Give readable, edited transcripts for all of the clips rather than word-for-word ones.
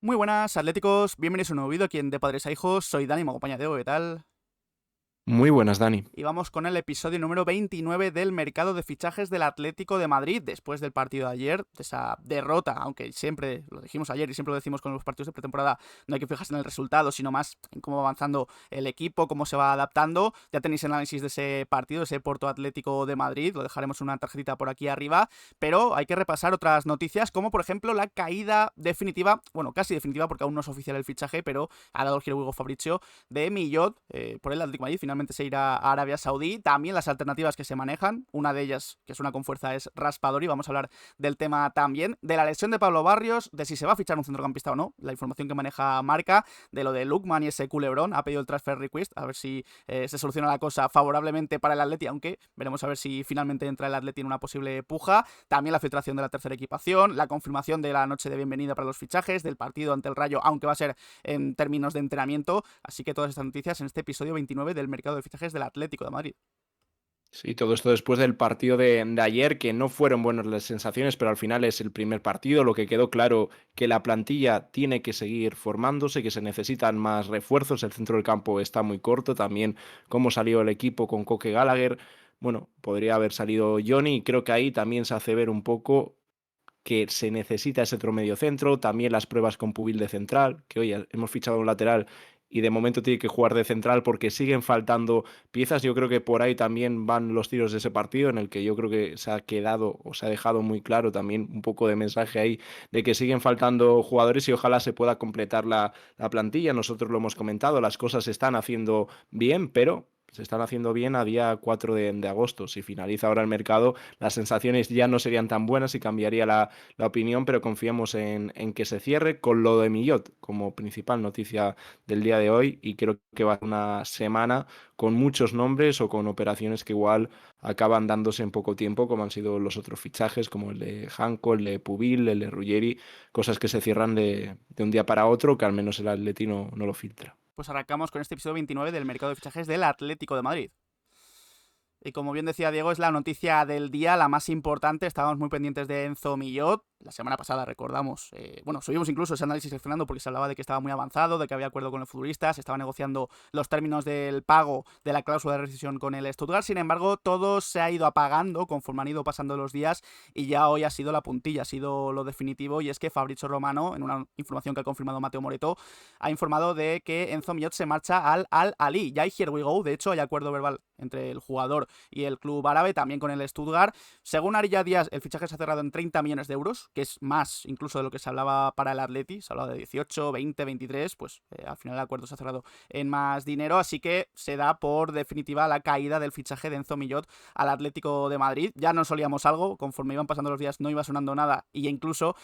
Muy buenas, atléticos, bienvenidos a un nuevo vídeo aquí en De Padres a Hijos. Soy Dani, me acompaña Diego, ¿qué tal? Muy buenas, Dani. Y vamos con el episodio número 29 del mercado de fichajes del Atlético de Madrid, después del partido de ayer, de esa derrota, aunque siempre lo dijimos ayer y siempre lo decimos con los partidos de pretemporada, no hay que fijarse en el resultado, sino más en cómo va avanzando el equipo, cómo se va adaptando. Ya tenéis el análisis de ese partido, ese Porto Atlético de Madrid, lo dejaremos en una tarjetita por aquí arriba, pero hay que repasar otras noticias, como por ejemplo la caída definitiva, bueno, casi definitiva porque aún no es oficial el fichaje, pero ha dado el giro Hugo Fabrizio de Millot por el Atlético de Madrid, finalmente se irá a Arabia Saudí. También las alternativas que se manejan, una de ellas que suena con fuerza es Raspadori, vamos a hablar del tema también, de la lesión de Pablo Barrios, de si se va a fichar un centrocampista o no, la información que maneja Marca, de lo de Lukman y ese culebrón, ha pedido el transfer request, a ver si se soluciona la cosa favorablemente para el Atleti, aunque veremos a ver si finalmente entra el Atleti en una posible puja. También la filtración de la tercera equipación, la confirmación de la noche de bienvenida para los fichajes, del partido ante el Rayo, aunque va a ser en términos de entrenamiento. Así que todas estas noticias en este episodio 29 del mercado de fichajes del Atlético de Madrid. Sí, todo esto después del partido de ayer, que no fueron buenas las sensaciones, pero al final es el primer partido, lo que quedó claro que la plantilla tiene que seguir formándose, que se necesitan más refuerzos, el centro del campo está muy corto, también cómo salió el equipo con Coque Gallagher, bueno, podría haber salido Johnny, y creo que ahí también se hace ver un poco que se necesita ese otro medio centro, también las pruebas con Pubil de central, que oye, hemos fichado un lateral y de momento tiene que jugar de central porque siguen faltando piezas. Yo creo que por ahí también van los tiros de ese partido, en el que yo creo que se ha quedado o se ha dejado muy claro también un poco de mensaje ahí de que siguen faltando jugadores y ojalá se pueda completar la plantilla. Nosotros lo hemos comentado, las cosas se están haciendo bien, pero se están haciendo bien a día 4 de agosto. Si finaliza ahora el mercado, las sensaciones ya no serían tan buenas y cambiaría la opinión, pero confiamos en que se cierre con lo de Millot como principal noticia del día de hoy y creo que va a ser una semana con muchos nombres o con operaciones que igual acaban dándose en poco tiempo, como han sido los otros fichajes, como el de Janko, el de Pubil, el de Ruggeri, cosas que se cierran de un día para otro, que al menos el Atleti no lo filtra. Pues arrancamos con este episodio 29 del mercado de fichajes del Atlético de Madrid. Y como bien decía Diego, es la noticia del día, la más importante. Estábamos muy pendientes de Enzo Millot. La semana pasada recordamos, bueno, subimos incluso ese análisis de Fernando porque se hablaba de que estaba muy avanzado, de que había acuerdo con el futbolista, se estaba negociando los términos del pago de la cláusula de rescisión con el Stuttgart. Sin embargo, todo se ha ido apagando conforme han ido pasando los días y ya hoy ha sido la puntilla, ha sido lo definitivo, y es que Fabrizio Romano, en una información que ha confirmado Mateo Moreto, ha informado de que Enzo Millot se marcha al Al-Ali. Ya hay here we go, de hecho hay acuerdo verbal entre el jugador y el club árabe, también con el Stuttgart. Según Arilla Díaz, el fichaje se ha cerrado en 30 millones de euros, que es más incluso de lo que se hablaba para el Atleti, se hablaba de 18, 20, 23, pues al final el acuerdo se ha cerrado en más dinero, así que se da por definitiva la caída del fichaje de Enzo Millot al Atlético de Madrid. Ya no solíamos algo, conforme iban pasando los días no iba sonando nada, y incluso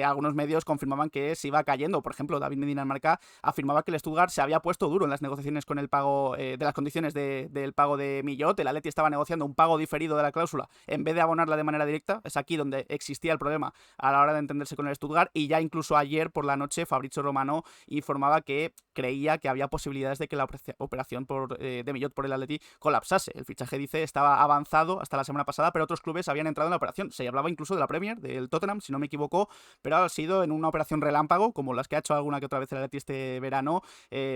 algunos medios confirmaban que se iba cayendo. Por ejemplo, David Medina en Marca afirmaba que el Stuttgart se había puesto duro en las negociaciones con el pago de las condiciones del pago de Millot. El Atleti estaba negociando un pago diferido de la cláusula en vez de abonarla de manera directa. Es aquí donde existía el problema a la hora de entenderse con el Stuttgart, y ya incluso ayer por la noche Fabrizio Romano informaba que creía que había posibilidades de que la operación de Millot por el Atleti colapsase. El fichaje, dice, estaba avanzado hasta la semana pasada, pero otros clubes habían entrado en la operación. Se hablaba incluso de la Premier, del Tottenham, si no me equivoco, pero ha sido en una operación relámpago, como las que ha hecho alguna que otra vez el Atleti este verano,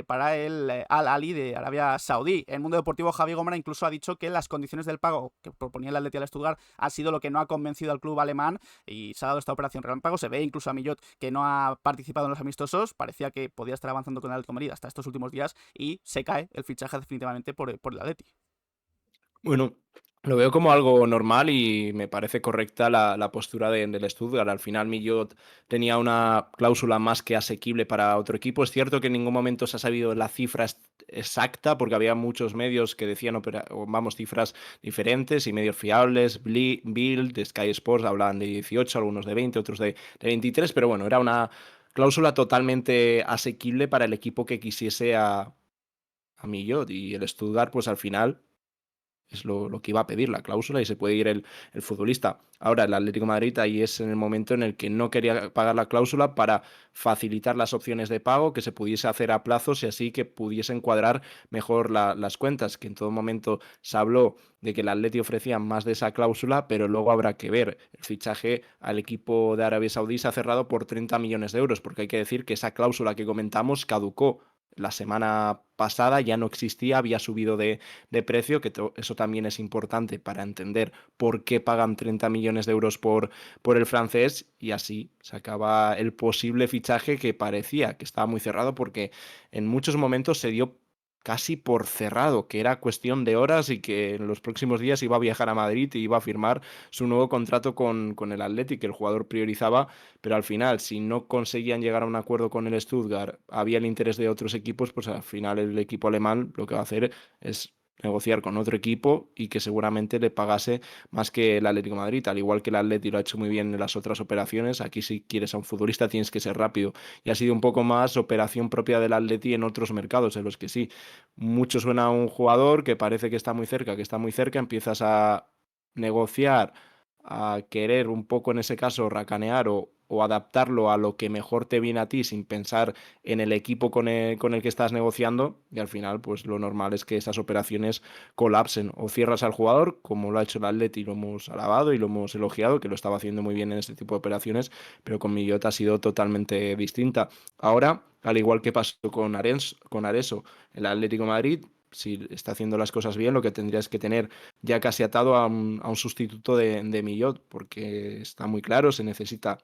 para el Al-Ali de Arabia Saudí. En el mundo deportivo, Javi Gómez incluso ha dicho que las condiciones del pago que proponía el Atleti al Stuttgart ha sido lo que no ha convencido al club alemán y se ha dado esta operación relámpago. Se ve incluso a Millot que no ha participado en los amistosos, parecía que podía estar avanzando con el Atlético de Madrid hasta estos últimos días, y se cae el fichaje definitivamente por el Atleti. Bueno, lo veo como algo normal y me parece correcta la postura del Stuttgart. Al final, Millot tenía una cláusula más que asequible para otro equipo. Es cierto que en ningún momento se ha sabido la cifra exacta, porque había muchos medios que decían, o vamos, cifras diferentes y medios fiables. Bild, de Sky Sports, hablaban de 18, algunos de 20, otros de 23, pero bueno, era una cláusula totalmente asequible para el equipo que quisiese a Millot y el Stuttgart, pues al final es lo que iba a pedir la cláusula y se puede ir el futbolista. Ahora, el Atlético de Madrid ahí es en el momento en el que no quería pagar la cláusula para facilitar las opciones de pago, que se pudiese hacer a plazos y así que pudiesen cuadrar mejor las cuentas, que en todo momento se habló de que el Atleti ofrecía más de esa cláusula, pero luego habrá que ver. El fichaje al equipo de Arabia Saudí se ha cerrado por 30 millones de euros, porque hay que decir que esa cláusula que comentamos caducó la semana pasada, ya no existía, había subido de precio, que eso también es importante para entender por qué pagan 30 millones de euros por el francés, y así se acaba el posible fichaje que parecía que estaba muy cerrado, porque en muchos momentos se dio casi por cerrado, que era cuestión de horas y que en los próximos días iba a viajar a Madrid y iba a firmar su nuevo contrato con el Athletic, que el jugador priorizaba, pero al final, si no conseguían llegar a un acuerdo con el Stuttgart, había el interés de otros equipos, pues al final el equipo alemán lo que va a hacer es negociar con otro equipo y que seguramente le pagase más que el Atlético de Madrid, al igual que el Atleti lo ha hecho muy bien en las otras operaciones. Aquí si quieres a un futbolista tienes que ser rápido, y ha sido un poco más operación propia del Atleti en otros mercados en los que sí, mucho suena a un jugador que parece que está muy cerca, empiezas a negociar, a querer un poco en ese caso racanear o adaptarlo a lo que mejor te viene a ti sin pensar en el equipo con el que estás negociando, y al final pues lo normal es que esas operaciones colapsen. O cierras al jugador, como lo ha hecho el Atleti, lo hemos alabado y lo hemos elogiado, que lo estaba haciendo muy bien en este tipo de operaciones, pero con Millota ha sido totalmente distinta. Ahora, al igual que pasó con Areso, el Atlético de Madrid, si está haciendo las cosas bien, lo que tendrías que tener ya casi atado a un sustituto de Millot, porque está muy claro, se necesita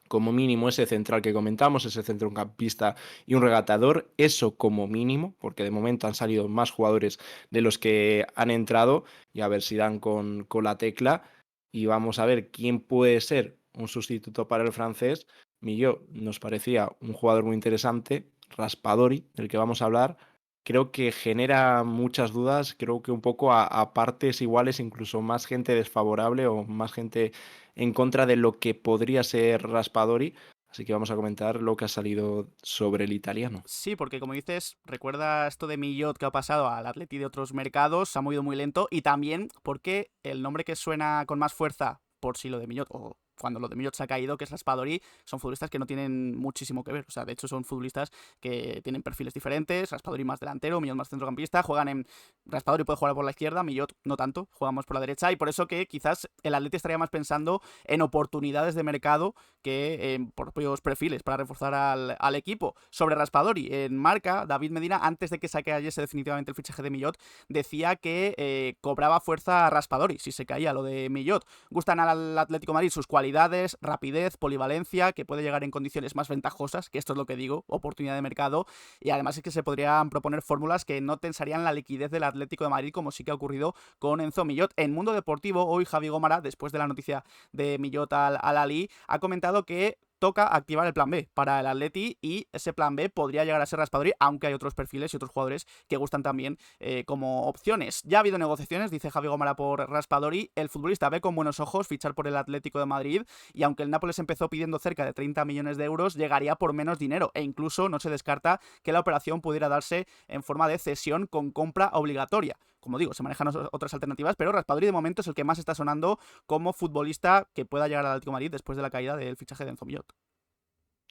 como mínimo ese central que comentamos, ese centrocampista y un regatador, eso como mínimo, porque de momento han salido más jugadores de los que han entrado, y a ver si dan con la tecla, y vamos a ver quién puede ser un sustituto para el francés. Millot nos parecía un jugador muy interesante, Raspadori, del que vamos a hablar, creo que genera muchas dudas, creo que un poco a partes iguales, incluso más gente desfavorable o más gente en contra de lo que podría ser Raspadori, así que vamos a comentar lo que ha salido sobre el italiano. Sí, porque como dices, recuerda esto de Millot que ha pasado al Atleti de otros mercados, se ha movido muy lento, y también porque el nombre que suena con más fuerza, por si lo de Millot o cuando lo de Millot se ha caído, que es Raspadori, son futbolistas que no tienen muchísimo que ver. O sea, de hecho son futbolistas que tienen perfiles diferentes. Raspadori más delantero, Millot más centrocampista. Juegan en... Raspadori puede jugar por la izquierda, Millot no tanto, jugamos por la derecha. Y por eso que quizás el Atleti estaría más pensando en oportunidades de mercado que en propios perfiles para reforzar al equipo. Sobre Raspadori, en Marca, David Medina, antes de que se cayese definitivamente el fichaje de Millot, decía que cobraba fuerza a Raspadori si se caía lo de Millot. Gustan al Atlético de Madrid sus cualidades, rapidez, polivalencia, que puede llegar en condiciones más ventajosas, que esto es lo que digo, oportunidad de mercado, y además es que se podrían proponer fórmulas que no tensarían la liquidez del Atlético de Madrid, como sí que ha ocurrido con Enzo Millot. En Mundo Deportivo, hoy Javi Gómara, después de la noticia de Millot al Ali, ha comentado que toca activar el plan B para el Atleti, y ese plan B podría llegar a ser Raspadori, aunque hay otros perfiles y otros jugadores que gustan también como opciones. Ya ha habido negociaciones, dice Javi Gómara, por Raspadori. El futbolista ve con buenos ojos fichar por el Atlético de Madrid, y aunque el Nápoles empezó pidiendo cerca de 30 millones de euros, llegaría por menos dinero, e incluso no se descarta que la operación pudiera darse en forma de cesión con compra obligatoria. Como digo, se manejan otras alternativas, pero Raspadori de momento es el que más está sonando como futbolista que pueda llegar al Atlético de Madrid después de la caída del fichaje de Enzo Millot.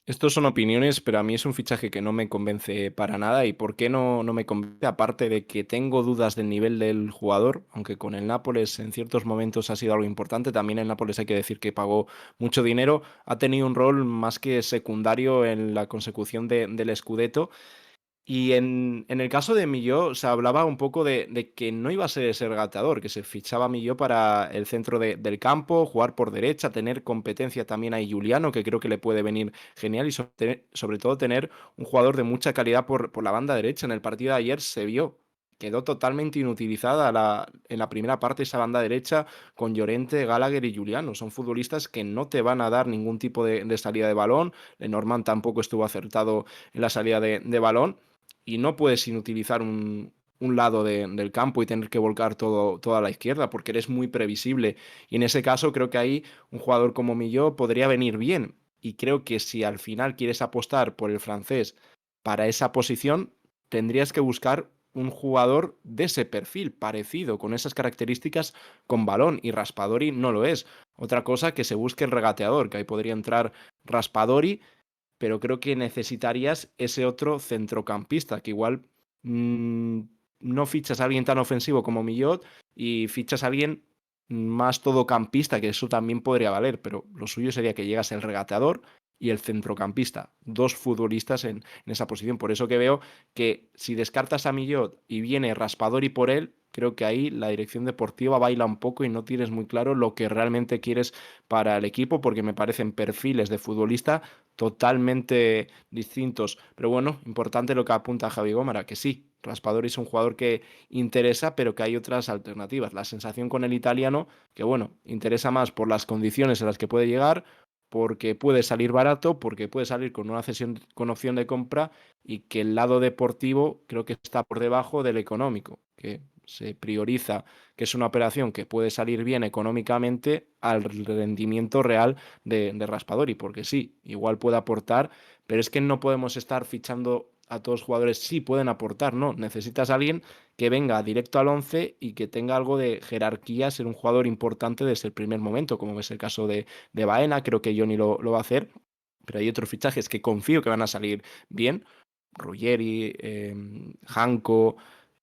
Estos son opiniones, pero a mí es un fichaje que no me convence para nada. ¿Y por qué no me convence? Aparte de que tengo dudas del nivel del jugador, aunque con el Nápoles en ciertos momentos ha sido algo importante, también el Nápoles hay que decir que pagó mucho dinero, ha tenido un rol más que secundario en la consecución del Scudetto. Y en el caso de Milló, se hablaba un poco de que no iba a ser ese regateador, que se fichaba a Milló para el centro del campo, jugar por derecha, tener competencia también a Juliano, que creo que le puede venir genial, y sobre todo tener un jugador de mucha calidad por la banda derecha. En el partido de ayer se vio, quedó totalmente inutilizada en la primera parte esa banda derecha con Llorente, Gallagher y Juliano. Son futbolistas que no te van a dar ningún tipo de salida de balón. Lenormand tampoco estuvo acertado en la salida de balón, y no puedes inutilizar un lado del campo y tener que volcar toda la izquierda, porque eres muy previsible. Y en ese caso creo que ahí un jugador como Milló podría venir bien. Y creo que si al final quieres apostar por el francés para esa posición, tendrías que buscar un jugador de ese perfil, parecido, con esas características con balón, y Raspadori no lo es. Otra cosa que se busque el regateador, que ahí podría entrar Raspadori, pero creo que necesitarías ese otro centrocampista, que igual mmm, no fichas a alguien tan ofensivo como Millot y fichas a alguien más todocampista, que eso también podría valer, pero lo suyo sería que llegase el regateador y el centrocampista, dos futbolistas en esa posición. Por eso que veo que si descartas a Millot y viene Raspadori por él, creo que ahí la dirección deportiva baila un poco y no tienes muy claro lo que realmente quieres para el equipo, porque me parecen perfiles de futbolista totalmente distintos. Pero bueno, importante lo que apunta Javi Gómara, que sí, Raspadori es un jugador que interesa, pero que hay otras alternativas. La sensación con el italiano, que bueno, interesa más por las condiciones en las que puede llegar, porque puede salir barato, porque puede salir con una cesión con opción de compra, y que el lado deportivo creo que está por debajo del económico, que se prioriza que es una operación que puede salir bien económicamente al rendimiento real de Raspadori, porque sí, igual puede aportar, pero es que no podemos estar fichando a todos los jugadores. Sí pueden aportar, no, necesitas a alguien que venga directo al 11 y que tenga algo de jerarquía, ser un jugador importante desde el primer momento, como es el caso de Baena. Creo que Johnny lo va a hacer, pero hay otros fichajes que confío que van a salir bien, Ruggeri, Janko,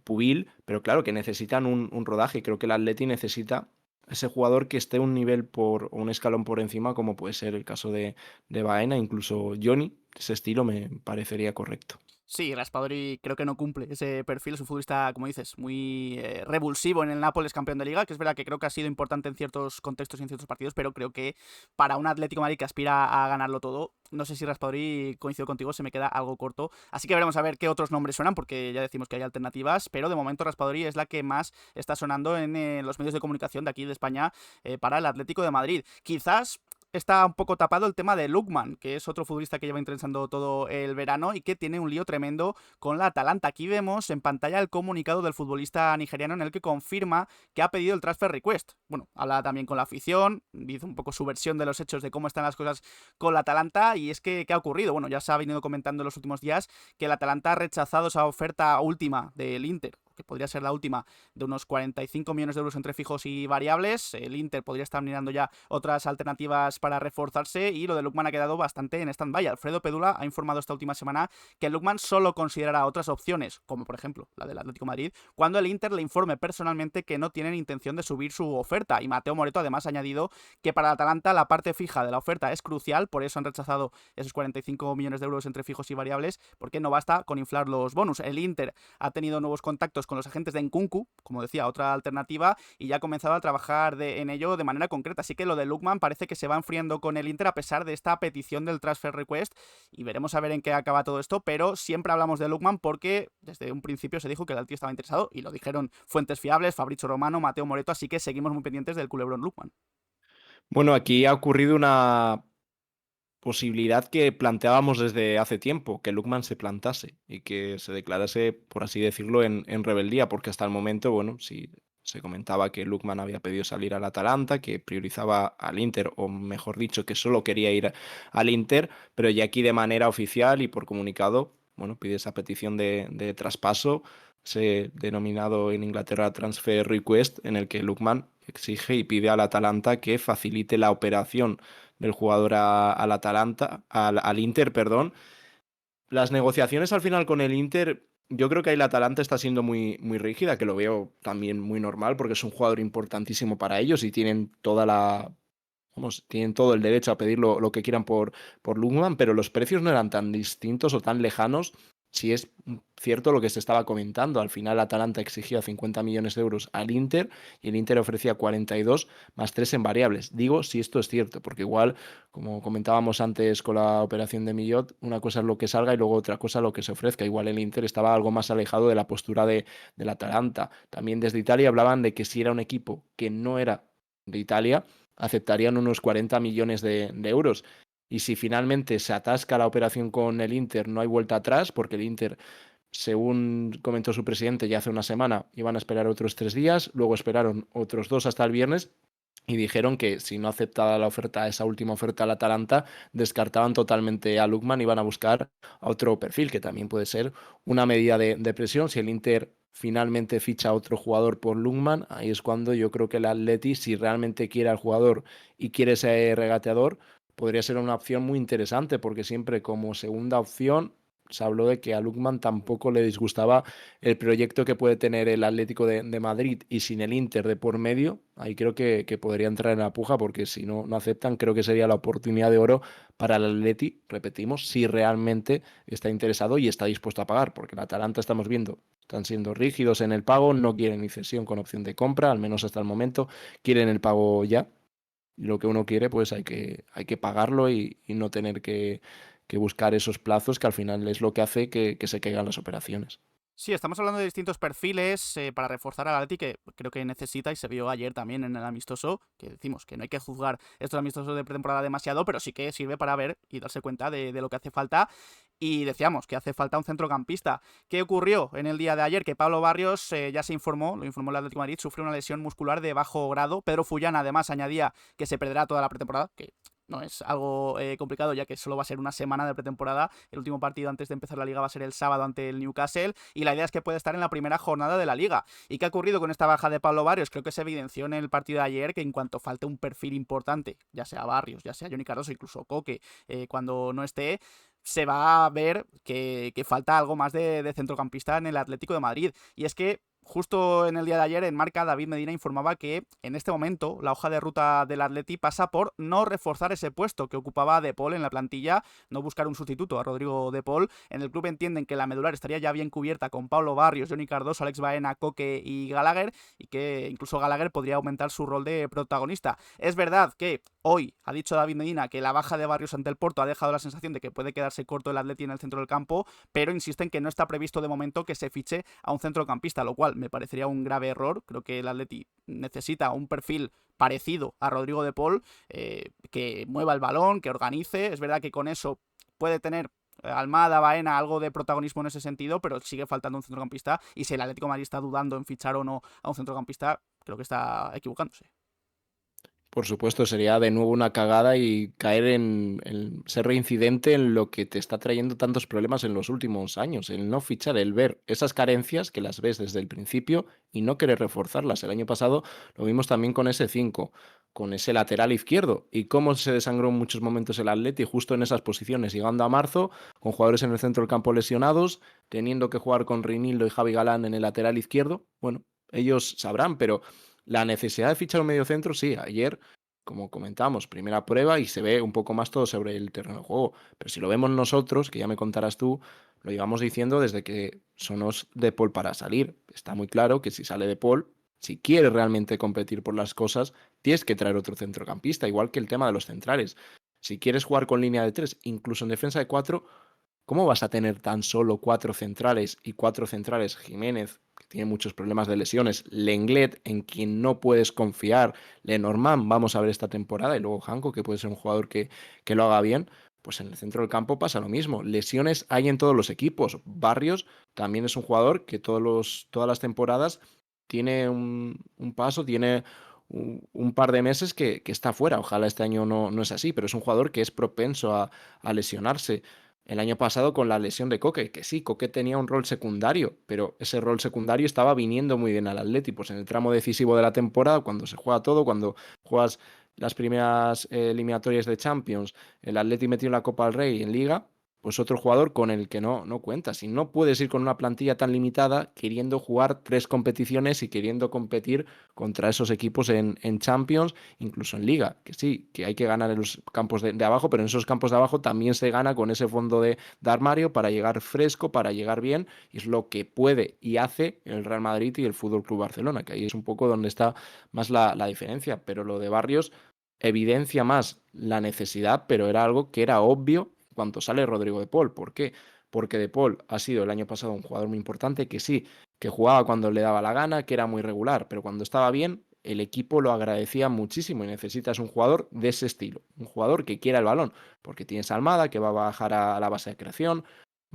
Pubil, pero claro que necesitan un rodaje. Creo que el Atleti necesita ese jugador que esté un nivel o un escalón por encima, como puede ser el caso de Baena, incluso Johnny. Ese estilo me parecería correcto. Sí, Raspadori creo que no cumple ese perfil, es un futbolista, como dices, muy revulsivo en el Nápoles campeón de liga, que es verdad que creo que ha sido importante en ciertos contextos y en ciertos partidos, pero creo que para un Atlético de Madrid que aspira a ganarlo todo, no sé si Raspadori, coincido contigo, se me queda algo corto, así que veremos a ver qué otros nombres suenan, porque ya decimos que hay alternativas, pero de momento Raspadori es la que más está sonando en los medios de comunicación de aquí de España para el Atlético de Madrid. Quizás está un poco tapado el tema de Lookman, que es otro futbolista que lleva interesando todo el verano y que tiene un lío tremendo con la Atalanta. Aquí vemos en pantalla el comunicado del futbolista nigeriano en el que confirma que ha pedido el transfer request. Bueno, habla también con la afición, dice un poco su versión de los hechos de cómo están las cosas con la Atalanta, y es que ¿qué ha ocurrido? Bueno, ya se ha venido comentando en los últimos días que la Atalanta ha rechazado esa oferta última del Inter, que podría ser la última, de unos 45 millones de euros entre fijos y variables. El Inter podría estar mirando ya otras alternativas para reforzarse, y lo de Lookman ha quedado bastante en stand-by. Alfredo Pedula ha informado esta última semana que Lookman solo considerará otras opciones, como por ejemplo la del Atlético de Madrid, cuando el Inter le informe personalmente que no tienen intención de subir su oferta. Y Mateo Moreto además ha añadido que para Atalanta la parte fija de la oferta es crucial, por eso han rechazado esos 45 millones de euros entre fijos y variables, porque no basta con inflar los bonus. El Inter ha tenido nuevos contactos con los agentes de Nkunku, como decía, otra alternativa, y ya ha comenzado a trabajar en ello de manera concreta. Así que lo de Lookman parece que se va enfriando con el Inter a pesar de esta petición del transfer request, y veremos a ver en qué acaba todo esto, pero siempre hablamos de Lookman porque desde un principio se dijo que el Atleti estaba interesado, y lo dijeron fuentes fiables, Fabrizio Romano, Mateo Moreto, así que seguimos muy pendientes del culebrón Lookman. Bueno, aquí ha ocurrido una posibilidad que planteábamos desde hace tiempo, que Lookman se plantase y que se declarase, por así decirlo, en rebeldía, porque hasta el momento, bueno, sí se comentaba que Lookman había pedido salir al Atalanta, que priorizaba al Inter, o mejor dicho, que solo quería ir al Inter, pero ya aquí de manera oficial y por comunicado, bueno, pide esa petición de traspaso, se denominado en Inglaterra Transfer Request, en el que Lookman exige y pide al Atalanta que facilite la operación del jugador al Atalanta, al Inter, perdón. Las negociaciones al final con el Inter, yo creo que ahí la Atalanta está siendo muy, muy rígida, que lo veo también muy normal, porque es un jugador importantísimo para ellos y tienen toda la... Vamos, tienen todo el derecho a pedir lo que quieran por Lungman, pero los precios no eran tan distintos o tan lejanos. Si es cierto lo que se estaba comentando, al final Atalanta exigía 50 millones de euros al Inter y el Inter ofrecía 42 más 3 en variables. Digo si esto es cierto, porque igual, como comentábamos antes con la operación de Millot, una cosa es lo que salga y luego otra cosa lo que se ofrezca. Igual el Inter estaba algo más alejado de la postura del Atalanta. También desde Italia hablaban de que si era un equipo que no era de Italia, aceptarían unos 40 millones de euros. Y si finalmente se atasca la operación con el Inter, no hay vuelta atrás, porque el Inter, según comentó su presidente ya hace una semana, iban a esperar otros 3 días, luego esperaron otros 2 hasta el viernes, y dijeron que si no aceptaba la oferta, esa última oferta al Atalanta, descartaban totalmente a Lookman y van a buscar a otro perfil, que también puede ser una medida de presión. Si el Inter finalmente ficha a otro jugador por Lookman, ahí es cuando yo creo que el Atleti, si realmente quiere al jugador y quiere ser regateador, podría ser una opción muy interesante, porque siempre como segunda opción se habló de que a Lookman tampoco le disgustaba el proyecto que puede tener el Atlético de Madrid, y sin el Inter de por medio, ahí creo que podría entrar en la puja, porque si no aceptan, creo que sería la oportunidad de oro para el Atleti, repetimos, si realmente está interesado y está dispuesto a pagar, porque el Atalanta estamos viendo, están siendo rígidos en el pago, no quieren ni cesión con opción de compra, al menos hasta el momento, quieren el pago ya. Y lo que uno quiere, pues hay que pagarlo y no tener que buscar esos plazos, que al final es lo que hace que se caigan las operaciones. Sí, estamos hablando de distintos perfiles para reforzar al Atleti que creo que necesita y se vio ayer también en el amistoso, que decimos que no hay que juzgar estos amistosos de pretemporada demasiado, pero sí que sirve para ver y darse cuenta de lo que hace falta. Y decíamos que hace falta un centrocampista. ¿Qué ocurrió en el día de ayer? Que Pablo Barrios ya se informó, lo informó el Atlético de Madrid, sufrió una lesión muscular de bajo grado. Pedro Fullana además añadía que se perderá toda la pretemporada, que no es algo complicado, ya que solo va a ser una semana de pretemporada. El último partido antes de empezar la liga va a ser el sábado ante el Newcastle, y la idea es que puede estar en la primera jornada de la liga. ¿Y qué ha ocurrido con esta baja de Pablo Barrios? Creo que se evidenció en el partido de ayer que en cuanto falte un perfil importante, ya sea Barrios, ya sea Johnny Cardoso, incluso Coque, cuando no esté, se va a ver que falta algo más de centrocampista en el Atlético de Madrid. Y es que justo en el día de ayer, en Marca, David Medina informaba que en este momento la hoja de ruta del Atleti pasa por no reforzar ese puesto que ocupaba De Paul en la plantilla, no buscar un sustituto a Rodrigo De Paul. En el club entienden que la medular estaría ya bien cubierta con Pablo Barrios, Johnny Cardoso, Alex Baena, Coque y Gallagher, y que incluso Gallagher podría aumentar su rol de protagonista. Es verdad que hoy ha dicho David Medina que la baja de Barrios ante el Porto ha dejado la sensación de que puede quedarse corto el Atleti en el centro del campo, pero insisten que no está previsto de momento que se fiche a un centrocampista, lo cual me parecería un grave error. Creo que el Atleti necesita un perfil parecido a Rodrigo de Paul, que mueva el balón, que organice. Es verdad que con eso puede tener Almada, Baena, algo de protagonismo en ese sentido, pero sigue faltando un centrocampista, y si el Atlético de Madrid está dudando en fichar o no a un centrocampista, creo que está equivocándose. Por supuesto, sería de nuevo una cagada y caer en ser reincidente en lo que te está trayendo tantos problemas en los últimos años, el no fichar, el ver esas carencias que las ves desde el principio y no querer reforzarlas. El año pasado lo vimos también con ese 5, con ese lateral izquierdo, y cómo se desangró en muchos momentos el Atleti justo en esas posiciones, llegando a marzo, con jugadores en el centro del campo lesionados, teniendo que jugar con Reinildo y Javi Galán en el lateral izquierdo. Bueno, ellos sabrán, pero la necesidad de fichar un mediocentro, sí, ayer, como comentamos, primera prueba y se ve un poco más todo sobre el terreno de juego. Pero si lo vemos nosotros, que ya me contarás tú, lo llevamos diciendo desde que sonos De Paul para salir. Está muy claro que si sale De Paul, si quieres realmente competir por las cosas, tienes que traer otro centrocampista, igual que el tema de los centrales. Si quieres jugar con línea de 3, incluso en defensa de 4, ¿cómo vas a tener tan solo 4 centrales y 4 centrales? Jiménez, que tiene muchos problemas de lesiones, Lenglet, en quien no puedes confiar, Lenormand, vamos a ver esta temporada, y luego Janko, que puede ser un jugador que lo haga bien. Pues en el centro del campo pasa lo mismo. Lesiones hay en todos los equipos. Barrios también es un jugador que todas las temporadas tiene un paso, tiene un par de meses que está fuera. Ojalá este año no es así, pero es un jugador que es propenso a lesionarse. El año pasado con la lesión de Coque, que sí, Coque tenía un rol secundario, pero ese rol secundario estaba viniendo muy bien al Atleti, pues en el tramo decisivo de la temporada, cuando se juega todo, cuando juegas las primeras eliminatorias de Champions, el Atleti metió en la Copa del Rey y en Liga, pues otro jugador con el que no cuentas. Y no puedes ir con una plantilla tan limitada queriendo jugar 3 competiciones y queriendo competir contra esos equipos en Champions, incluso en Liga, que sí, que hay que ganar en los campos de abajo, pero en esos campos de abajo también se gana con ese fondo de armario para llegar fresco, para llegar bien, y es lo que puede y hace el Real Madrid y el Fútbol Club Barcelona, que ahí es un poco donde está más la diferencia. Pero lo de Barrios evidencia más la necesidad, pero era algo que era obvio cuando sale Rodrigo de Paul. ¿Por qué? Porque De Paul ha sido el año pasado un jugador muy importante, que sí, que jugaba cuando le daba la gana, que era muy regular, pero cuando estaba bien, el equipo lo agradecía muchísimo, y necesitas un jugador de ese estilo, un jugador que quiera el balón, porque tienes a Almada, que va a bajar a la base de creación,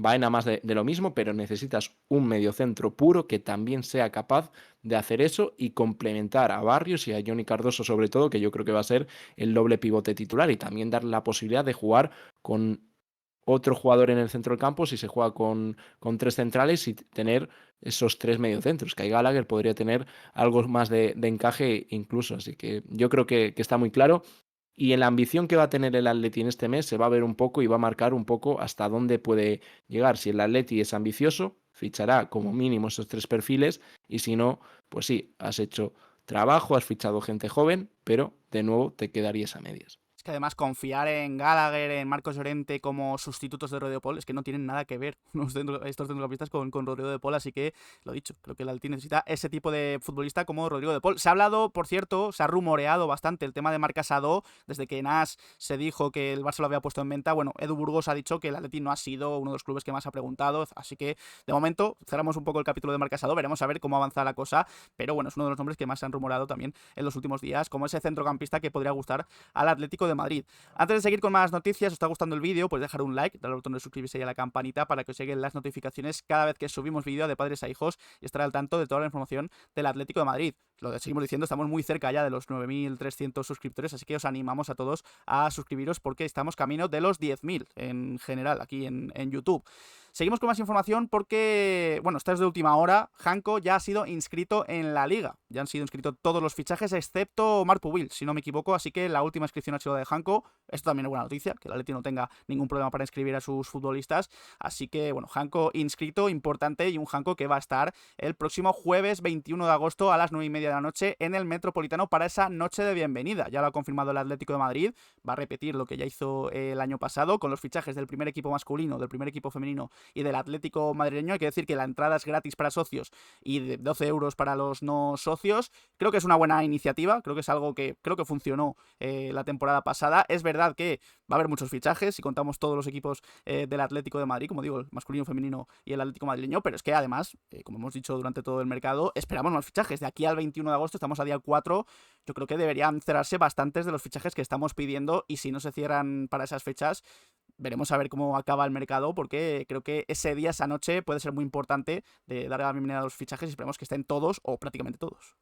Baena más de lo mismo, pero necesitas un mediocentro puro que también sea capaz de hacer eso y complementar a Barrios y a Johnny Cardoso sobre todo, que yo creo que va a ser el doble pivote titular, y también darle la posibilidad de jugar con otro jugador en el centro del campo si se juega con tres centrales y tener esos tres mediocentros, que ahí Gallagher podría tener algo más de encaje incluso. Así que yo creo que está muy claro. Y en la ambición que va a tener el Atleti en este mes se va a ver un poco y va a marcar un poco hasta dónde puede llegar. Si el Atleti es ambicioso, fichará como mínimo esos tres perfiles, y si no, pues sí, has hecho trabajo, has fichado gente joven, pero de nuevo te quedarías a medias. Es que además confiar en Gallagher, en Marcos Llorente como sustitutos de Rodrigo de Paul es que no tienen nada que ver estos centrocampistas con Rodrigo de Paul, así que lo dicho, creo que el Atleti necesita ese tipo de futbolista como Rodrigo de Paul. Se ha hablado, por cierto, se ha rumoreado bastante el tema de Marc Asado, desde que Nas se dijo que el Barça lo había puesto en venta. Bueno, Edu Burgos ha dicho que el Atleti no ha sido uno de los clubes que más ha preguntado, así que de momento cerramos un poco el capítulo de Marc Asado, veremos a ver cómo avanza la cosa, pero bueno, es uno de los nombres que más se han rumorado también en los últimos días, como ese centrocampista que podría gustar al Atlético de Madrid. Antes de seguir con más noticias, si os está gustando el vídeo, pues dejar un like, darle al botón de suscribirse y a la campanita para que os lleguen las notificaciones cada vez que subimos vídeo de padres a hijos y estar al tanto de toda la información del Atlético de Madrid. Lo seguimos diciendo, estamos muy cerca ya de los 9.300 suscriptores, así que os animamos a todos a suscribiros porque estamos camino de los 10.000 en general aquí en YouTube. Seguimos con más información porque, bueno, esta es de última hora. Janko ya ha sido inscrito en la liga. Ya han sido inscritos todos los fichajes, excepto Marc Pubil, si no me equivoco. Así que la última inscripción ha sido la de Janko. Esto también es buena noticia, que el Atleti no tenga ningún problema para inscribir a sus futbolistas. Así que, bueno, Janko inscrito, importante, y un Janko que va a estar el próximo jueves 21 de agosto a las 9:30 de la noche en el Metropolitano para esa noche de bienvenida. Ya lo ha confirmado el Atlético de Madrid. Va a repetir lo que ya hizo el año pasado con los fichajes del primer equipo masculino, del primer equipo femenino y del Atlético madrileño. Hay que decir que la entrada es gratis para socios y de 12 euros para los no socios. Creo que es una buena iniciativa, creo que es algo que creo que funcionó la temporada pasada. Es verdad que va a haber muchos fichajes si contamos todos los equipos del Atlético de Madrid, como digo, el masculino, femenino y el Atlético madrileño, pero es que además, como hemos dicho durante todo el mercado, esperamos más fichajes. De aquí al 21 de agosto, estamos a día 4, yo creo que deberían cerrarse bastantes de los fichajes que estamos pidiendo, y si no se cierran para esas fechas, veremos a ver cómo acaba el mercado, porque creo que ese día, esa noche, puede ser muy importante de dar la bienvenida a los fichajes y esperemos que estén todos o prácticamente todos.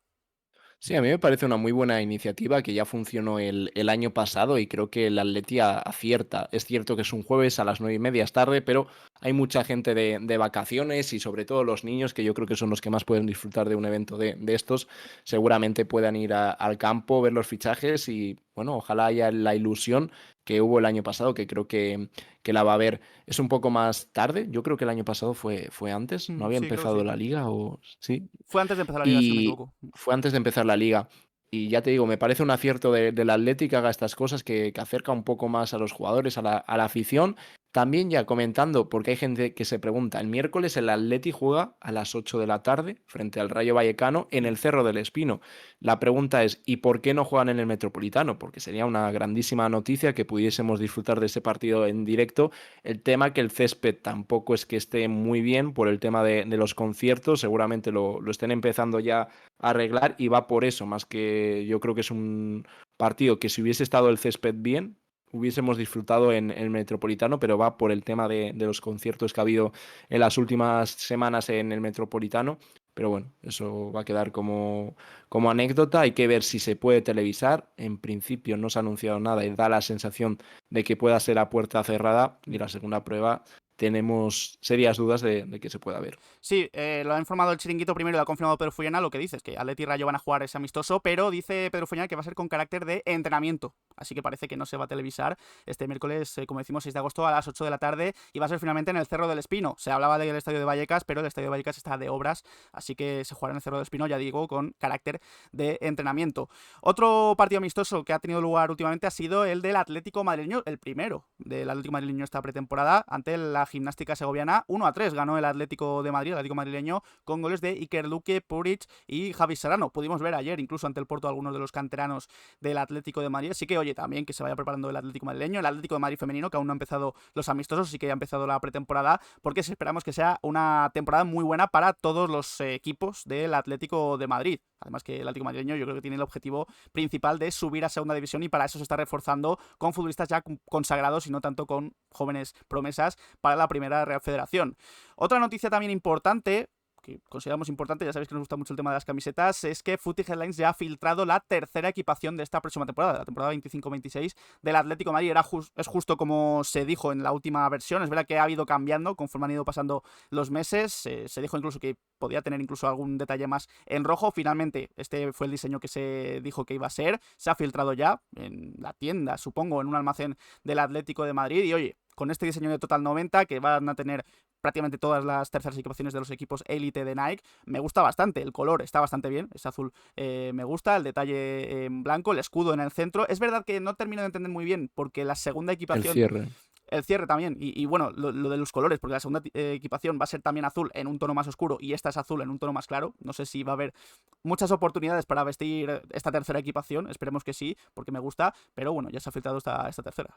Sí, a mí me parece una muy buena iniciativa que ya funcionó el año pasado, y creo que el Atleti acierta. Es cierto que es un jueves a las 9:30 es tarde, pero hay mucha gente de vacaciones, y sobre todo los niños, que yo creo que son los que más pueden disfrutar de un evento de estos, seguramente puedan ir al campo, ver los fichajes y, bueno, ojalá haya la ilusión que hubo el año pasado, que creo que la va a haber. Es un poco más tarde, yo creo que el año pasado fue antes, no había Sí, creo que empezado sí. la liga o sí. Fue antes de empezar la liga, si no me Y equivoco. fue antes de empezar la liga. Y ya te digo, me parece un acierto del Atleti que haga estas cosas, que acerca un poco más a los jugadores, a la afición. También ya comentando, porque hay gente que se pregunta, el miércoles el Atleti juega a las 8 de la tarde frente al Rayo Vallecano en el Cerro del Espino. La pregunta es, ¿y por qué no juegan en el Metropolitano? Porque sería una grandísima noticia que pudiésemos disfrutar de ese partido en directo. El tema que el césped tampoco es que esté muy bien por el tema de los conciertos, seguramente lo estén empezando ya a arreglar, y va por eso, más que yo creo que es un partido que si hubiese estado el césped bien, hubiésemos disfrutado en el Metropolitano, pero va por el tema de los conciertos que ha habido en las últimas semanas en el Metropolitano. Pero bueno, eso va a quedar como anécdota. Hay que ver si se puede televisar. En principio no se ha anunciado nada y da la sensación de que pueda ser a puerta cerrada. Y la segunda prueba tenemos serias dudas de que se pueda ver. Sí, lo ha informado el Chiringuito primero y lo ha confirmado Pedro Fullana. Lo que dices, que Atleti y Rayo van a jugar ese amistoso, pero dice Pedro Fullana que va a ser con carácter de entrenamiento. Así que parece que no se va a televisar este miércoles, como decimos, 6 de agosto a las 8 de la tarde, y va a ser finalmente en el Cerro del Espino. Se hablaba del Estadio de Vallecas, pero el Estadio de Vallecas está de obras, así que se jugará en el Cerro del Espino, ya digo, con carácter de entrenamiento. Otro partido amistoso que ha tenido lugar últimamente ha sido el del Atlético madrileño, el primero del Atlético madrileño esta pretemporada, ante la Gimnástica Segoviana. 1-3 ganó el Atlético de Madrid, el Atlético madrileño, con goles de Iker Duque, Puric y Javi Serrano. Pudimos ver ayer, incluso ante el Porto, algunos de los canteranos del Atlético de Madrid. Así que, oye, oye, también que se vaya preparando el Atlético madrileño, el Atlético de Madrid femenino, que aún no ha empezado los amistosos, sí que ya ha empezado la pretemporada, porque esperamos que sea una temporada muy buena para todos los equipos del Atlético de Madrid. Además que el Atlético madrileño yo creo que tiene el objetivo principal de subir a segunda división y para eso se está reforzando con futbolistas ya consagrados y no tanto con jóvenes promesas para la primera Real Federación. Otra noticia también importante, que consideramos importante, ya sabéis que nos gusta mucho el tema de las camisetas, es que Footy Headlines ya ha filtrado la tercera equipación de esta próxima temporada, la temporada 25-26 del Atlético de Madrid. Es justo como se dijo en la última versión, es verdad que ha ido cambiando conforme han ido pasando los meses, se dijo incluso que podía tener incluso algún detalle más en rojo. Finalmente, este fue el diseño que se dijo que iba a ser, se ha filtrado ya en la tienda, supongo, en un almacén del Atlético de Madrid y oye, con este diseño de Total 90 que van a tener prácticamente todas las terceras equipaciones de los equipos élite de Nike, me gusta bastante, el color está bastante bien, ese azul me gusta, el detalle en blanco, el escudo en el centro, es verdad que no termino de entender muy bien porque la segunda El equipación, cierre. el cierre también, y bueno, lo de los colores, porque la segunda equipación va a ser también azul en un tono más oscuro y esta es azul en un tono más claro, no sé si va a haber muchas oportunidades para vestir esta tercera equipación, esperemos que sí, porque me gusta, pero bueno, ya se ha filtrado esta tercera.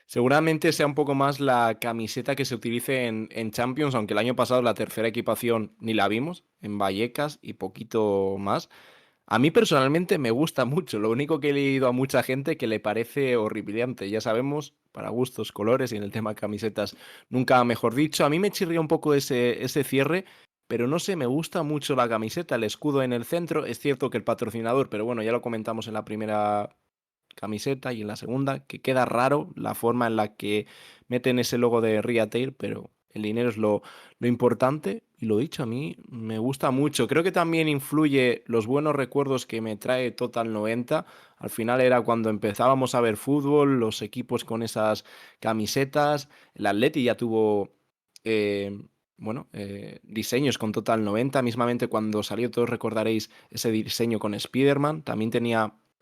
Seguramente sea un poco más la camiseta que se utilice en Champions, aunque el año pasado la tercera equipación ni la vimos, en Vallecas y poquito más. A mí personalmente me gusta mucho, lo único que he leído a mucha gente que le parece horripilante. Ya sabemos, para gustos, colores y en el tema camisetas, nunca mejor dicho. A mí me chirría un poco ese cierre, pero no sé, me gusta mucho la camiseta, el escudo en el centro. Es cierto que el patrocinador, pero bueno, ya lo comentamos en la primera camiseta y en la segunda, que queda raro la forma en la que meten ese logo de Retail, pero el dinero es lo importante y lo dicho, a mí me gusta mucho. Creo que también influye los buenos recuerdos que me trae Total 90. Al final era cuando empezábamos a ver fútbol, los equipos con esas camisetas. El Atleti ya tuvo diseños con Total 90. Mismamente cuando salió, todos recordaréis ese diseño con Spider-Man. También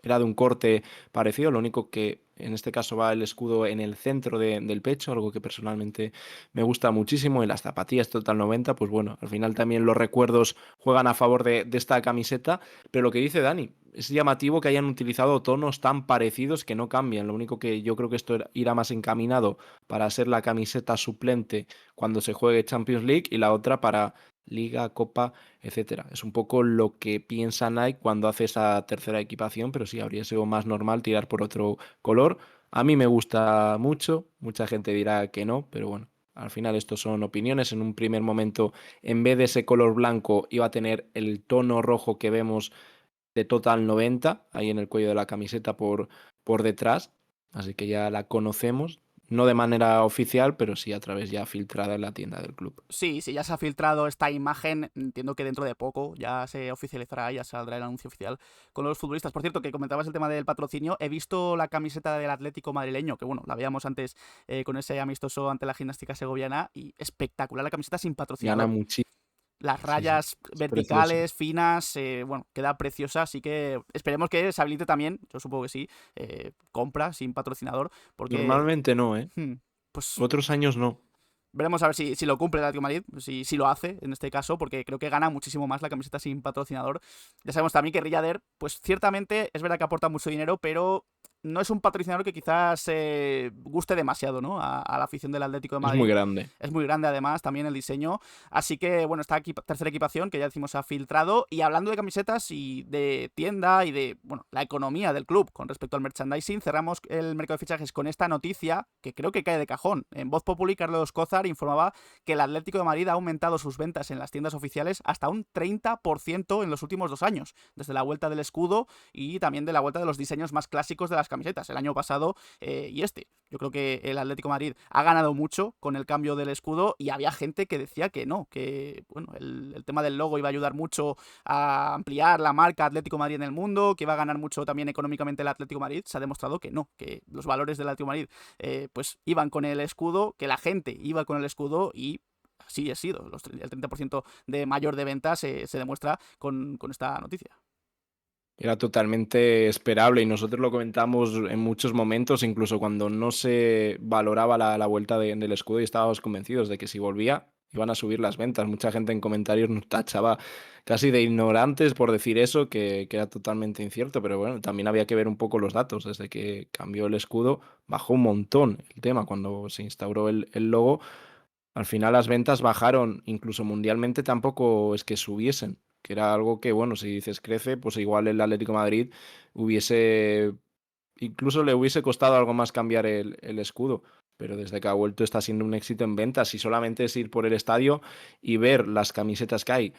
era de un corte parecido, lo único que en este caso va el escudo en el centro del pecho, algo que personalmente me gusta muchísimo. Y las zapatillas Total 90, pues bueno, al final también los recuerdos juegan a favor de esta camiseta. Pero lo que dice Dani, es llamativo que hayan utilizado tonos tan parecidos que no cambian. Lo único que yo creo que esto irá más encaminado para ser la camiseta suplente cuando se juegue Champions League y la otra para Liga, Copa, etcétera. Es un poco lo que piensa Nike cuando hace esa tercera equipación, pero sí habría sido más normal tirar por otro color. A mí me gusta mucho, mucha gente dirá que no, pero bueno, al final estos son opiniones. En un primer momento, en vez de ese color blanco, iba a tener el tono rojo que vemos de Total 90 ahí en el cuello de la camiseta por detrás, así que ya la conocemos. No de manera oficial, pero sí a través ya filtrada en la tienda del club. Sí, sí, ya se ha filtrado esta imagen, entiendo que dentro de poco ya se oficializará, ya saldrá el anuncio oficial con los futbolistas. Por cierto, que comentabas el tema del patrocinio, he visto la camiseta del Atlético madrileño, que bueno, la veíamos antes con ese amistoso ante la Gimnástica Segoviana, y espectacular la camiseta sin Gana patrocinador. muchísimo. Las Sí, sí, rayas es precioso. verticales, finas, bueno, queda preciosa, así que esperemos que se habilite también, yo supongo que sí, compra sin patrocinador, porque... Normalmente no, ¿eh? hmm, pues Otros años no. veremos a ver si lo cumple el Atlético de Madrid, si lo hace en este caso, porque creo que gana muchísimo más la camiseta sin patrocinador. Ya sabemos también que Rillader, pues ciertamente es verdad que aporta mucho dinero, pero no es un patrocinador que quizás guste demasiado, ¿no? A la afición del Atlético de Es muy Madrid. grande. Es muy grande además también el diseño. Así que bueno, esta tercera equipación que ya decimos se ha filtrado. Y hablando de camisetas y de tienda y de, bueno, la economía del club con respecto al merchandising, cerramos el mercado de fichajes con esta noticia que creo que cae de cajón. En Voz Populi, Carlos Cózar informaba que el Atlético de Madrid ha aumentado sus ventas en las tiendas oficiales hasta un 30% en los últimos 2 años. Desde la vuelta del escudo y también de la vuelta de los diseños más clásicos de las camisetas, el año pasado y este. Yo creo que el Atlético de Madrid ha ganado mucho con el cambio del escudo y había gente que decía que no, que bueno, el tema del logo iba a ayudar mucho a ampliar la marca Atlético de Madrid en el mundo, que iba a ganar mucho también económicamente el Atlético de Madrid. Se ha demostrado que no, que los valores del Atlético de Madrid pues iban con el escudo, que la gente iba con el escudo y así ha sido. El 30% de mayor de ventas se demuestra con esta noticia. Era totalmente esperable y nosotros lo comentamos en muchos momentos, incluso cuando no se valoraba la vuelta del escudo y estábamos convencidos de que si volvía iban a subir las ventas. Mucha gente en comentarios nos tachaba casi de ignorantes por decir eso, que era totalmente incierto, pero bueno, también había que ver un poco los datos. Desde que cambió el escudo, bajó un montón el tema. Cuando se instauró el logo, al final las ventas bajaron, incluso mundialmente tampoco es que subiesen, que era algo que, bueno, si dices crece, pues igual el Atlético de Madrid hubiese, incluso le hubiese costado algo más cambiar el escudo, pero desde que ha vuelto está siendo un éxito en ventas y solamente es ir por el estadio y ver las camisetas que hay.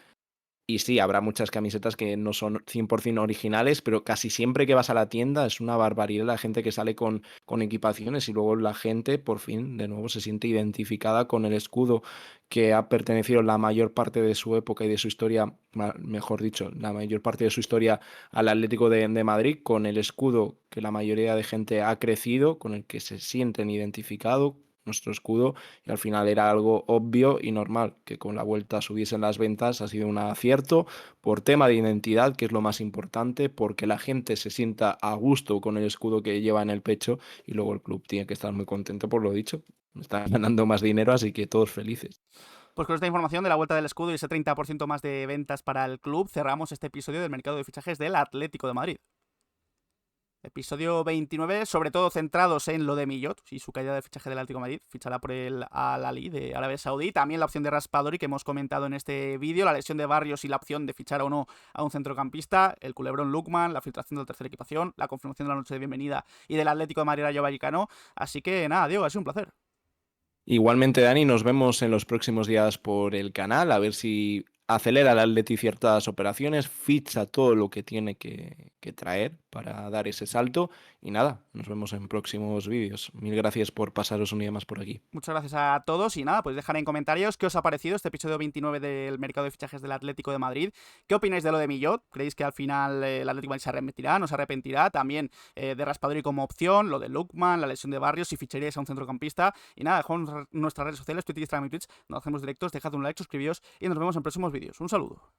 Y sí, habrá muchas camisetas que no son 100% originales, pero casi siempre que vas a la tienda es una barbaridad la gente que sale con equipaciones y luego la gente por fin de nuevo se siente identificada con el escudo que ha pertenecido la mayor parte de su época y de su historia, mejor dicho, la mayor parte de su historia al Atlético de Madrid, con el escudo que la mayoría de gente ha crecido, con el que se sienten identificados, nuestro escudo, y al final era algo obvio y normal que con la vuelta subiesen las ventas. Ha sido un acierto por tema de identidad, que es lo más importante, porque la gente se sienta a gusto con el escudo que lleva en el pecho y luego el club tiene que estar muy contento por lo dicho. Está ganando más dinero, así que todos felices. Pues con esta información de la vuelta del escudo y ese 30% más de ventas para el club, cerramos este episodio del mercado de fichajes del Atlético de Madrid. Episodio 29, sobre todo centrados en lo de Millot y su caída de fichaje del Atlético de Madrid. Fichará por el Al-Ahly de Arabia Saudí. También la opción de Raspadori que hemos comentado en este vídeo. La lesión de Barrios y la opción de fichar o no a un centrocampista. El culebrón Lookman, la filtración de la tercera equipación. La confirmación de la noche de bienvenida y del Atlético de Madrid Rayo Vallecano. Así que nada, Diego, ha sido un placer. Igualmente, Dani, nos vemos en los próximos días por el canal, a ver si acelera el Atleti ciertas operaciones, ficha todo lo que tiene que traer para dar ese salto. Y nada, nos vemos en próximos vídeos. Mil gracias por pasaros un día más por aquí. Muchas gracias a todos y nada, pues dejar en comentarios qué os ha parecido este episodio 29 del mercado de fichajes del Atlético de Madrid. ¿Qué opináis de lo de Millot? ¿Creéis que al final el Atlético de Madrid se arrepentirá? ¿No se arrepentirá? También de Raspadori como opción, lo de Lookman, la lesión de Barrios, si ficharíais a un centrocampista. Y nada, dejad nuestras redes sociales, Twitter, Instagram y Twitch. Nos hacemos directos, dejad un like, suscribíos y nos vemos en próximos vídeos. Un saludo.